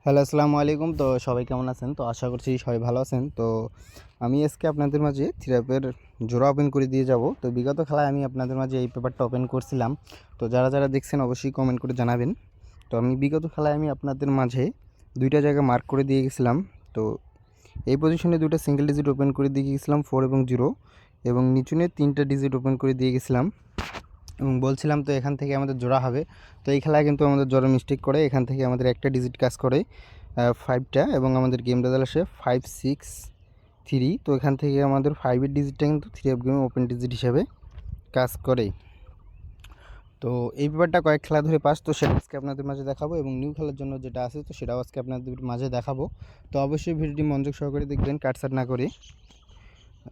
Hello, আসসালামু আলাইকুম। তো সবাই কেমন আছেন? তো আশা করছি সবাই ভালো আছেন। তো আমি আজকে আপনাদের মাঝে থিরাপের জোড়া ওপেন করে দিয়ে যাব। তো বিগত খেলায় আমি আপনাদের মাঝে এই পেপারটা ওপেন করছিলাম। তো যারা দেখছেন অবশ্যই কমেন্ট করে জানাবেন। তো আমি বিগত খেলায় আমি আপনাদের মাঝে 2টা জায়গা মার্ক করে দিয়ে গেছিলাম। তো এই পজিশনে 2টা সিঙ্গেল ডিজিট ওপেন করে দিয়ে গেছিলাম 4 এবং 0, এবং নিচুনে 3টা ডিজিট ওপেন করে দিয়ে গেছিলাম এবং বলছিলাম তো এখান থেকে আমাদের জোড়া হবে। তো এই খেলায় কিন্তু আমাদের জোড়া মিস্টেক করে, এখান থেকে আমাদের একটা ডিজিট কাজ করে 5টা, এবং আমাদের গেম রেজাল্ট আসে 5-6-3। তো এখান থেকে আমাদের 5-এর ডিজিটটা কিন্তু 3 অফ গেমে ওপেন ডিজিট হিসেবে কাজ করে। তো এই ব্যাপারটা কয়েক খেলা ধরে পাস, তো সেটা আজকে আপনাদের মাঝে দেখাবো, এবং নিউ খেলার জন্য যেটা আছে তো সেটাও আজকে আপনাদের মাঝে দেখাবো। তো অবশ্যই ভিডিওটি মনোযোগ সহকারে দেখবেন, কাটছাট না করে।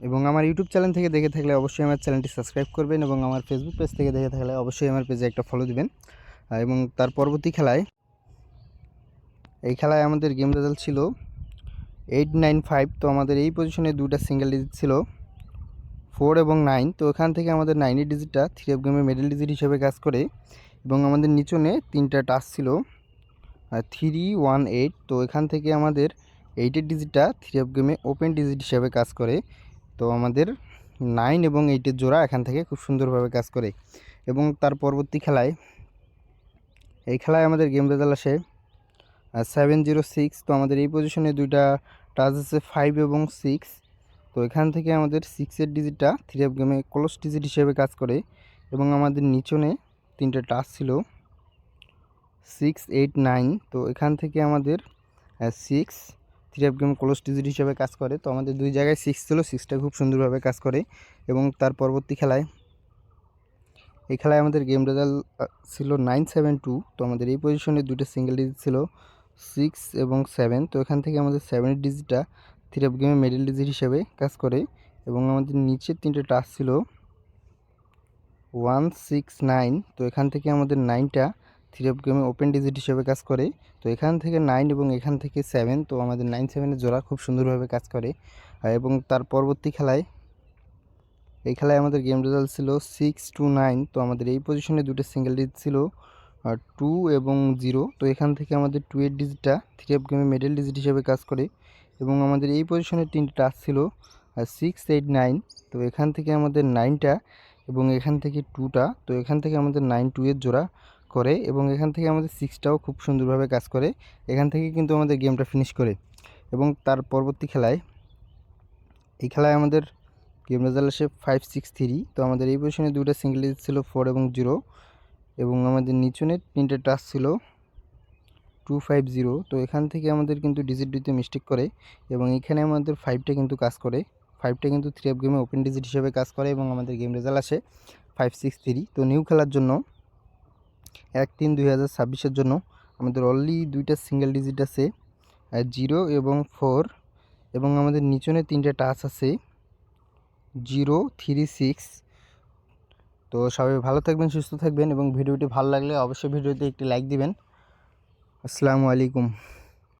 এবং আমার ইউটিউব চ্যানেল থেকে দেখে থাকলে অবশ্যই আমার চ্যানেলটি সাবস্ক্রাইব করবেন, এবং আমার ফেসবুক পেজ থেকে দেখে থাকলে অবশ্যই আমার পেজে একটা ফলো দিবেন। এবং তার পরবর্তী খেলায়, এই খেলায় আমাদের গেম রেজাল্ট ছিল 8-9-5। তো আমাদের এই পজিশনে 2টা সিঙ্গেল ডিজিট ছিল 4 এবং 9। তো এখান থেকে আমাদের 9-এর ডিজিটটা 3 অফ গেমের মিডল ডিজিট হিসেবে কাজ করে, এবং আমাদের নিচনে 3টা টাচ ছিল 3-1-8। তো এখান থেকে আমাদের 8-এর ডিজিটটা 3 অফ গেমে ওপেন ডিজিট হিসেবে কাজ করে। তো আমাদের 9 এবং 8-এর জোড়া এখান থেকে খুব সুন্দরভাবে কাজ করে। এবং তার পরবর্তী খেলায়, এই খেলায় আমাদের গেম রেজাল্ট আসে 7-0-6। তো আমাদের এই পজিশনে 2টা টাচ আছে 5 এবং 6। তো এখান থেকে আমাদের 6-এর ডিজিটটা 3 অফ গেমে ক্লোজ ডিজিট হিসেবে কাজ করে, এবং আমাদের নিচনে 3টা টাচ ছিল 6-8-9। তো এখান থেকে আমাদের 6 3 অফ গেম ক্লোজ ডিজিট হিসেবে কাজ করে। তো আমাদের দুই জায়গায় 6 ছিল, 6টা খুব সুন্দরভাবে কাজ করে। এবং তার পরবর্তী খেলায়, এই খেলায় আমাদের গেম রেজাল্ট ছিল 9-7-2। তো আমাদের এই পজিশনে 2টা সিঙ্গেল ডিজিট ছিল 6 এবং 7। তো এখান থেকে আমাদের 7-এর ডিজিটটা 3 অফ গেমের মিডল ডিজিট হিসেবে কাজ করে, এবং আমাদের নিচের 3টে টাচ ছিল 1-6-9। তো এখান থেকে আমাদের 9টা 3 অফ গেমে ওপেন ডিজিট হিসেবে কাজ করে। তো এখান থেকে 9 এবং এখান থেকে 7, তো আমাদের 9-7-এর জোড়া খুব সুন্দরভাবে কাজ করে। এবং তার পরবর্তী খেলায়, এই খেলায় আমাদের গেম রেজাল্ট ছিল 6-9। তো আমাদের এই পজিশনে 2টা সিঙ্গেল ডিজিট ছিল 2 এবং 0। তো এখান থেকে আমাদের 2-এর ডিজিটটা 3 অফ গেমে মিডল ডিজিট হিসেবে কাজ করে, এবং আমাদের এই পজিশনে 3টে টাচ ছিল 6-8-9। তো এখান থেকে আমাদের 9টা এবং এখান থেকে 2টা, তো এখান থেকে আমাদের 9-2-এর জোড়া করে, এবং এখান থেকে আমাদের 6টাও খুব সুন্দরভাবে কাজ করে। এখান থেকে কিন্তু আমাদের গেমটা ফিনিশ করে। এবং তার পরবর্তী খেলায়, এই খেলায় আমাদের গেম রেজাল্ট আসে 5-6-3। তো আমাদের এই পজিশনে 2টা সিঙ্গেল ডিজিট ছিল 4 এবং 0, এবং আমাদের নিচনে 3টে টাচ ছিল 2-5-0। তো এখান থেকে আমাদের কিন্তু ডিজিট দিতে মিস্টেক করে, এবং এখানে আমাদের 5টা কিন্তু কাজ করে। 5টা কিন্তু 3 অফ গেমে ওপেন ডিজিট হিসেবে কাজ করে, এবং আমাদের গেম রেজাল্ট আসে 5-6-3। তো নিউ খেলার জন্য 1-3-2026-এর জন্য আমাদের অনলি 2টা সিঙ্গেল ডিজিট আছে 0 এবং 4, এবং আমাদের নিচনে 3টে টাচ আছে 0-3-6। তো সবাই ভালো থাকবেন, সুস্থ থাকবেন, এবং ভিডিওটি ভালো লাগলে অবশ্যই ভিডিওতে একটি লাইক দিবেন। আসসালামু আলাইকুম।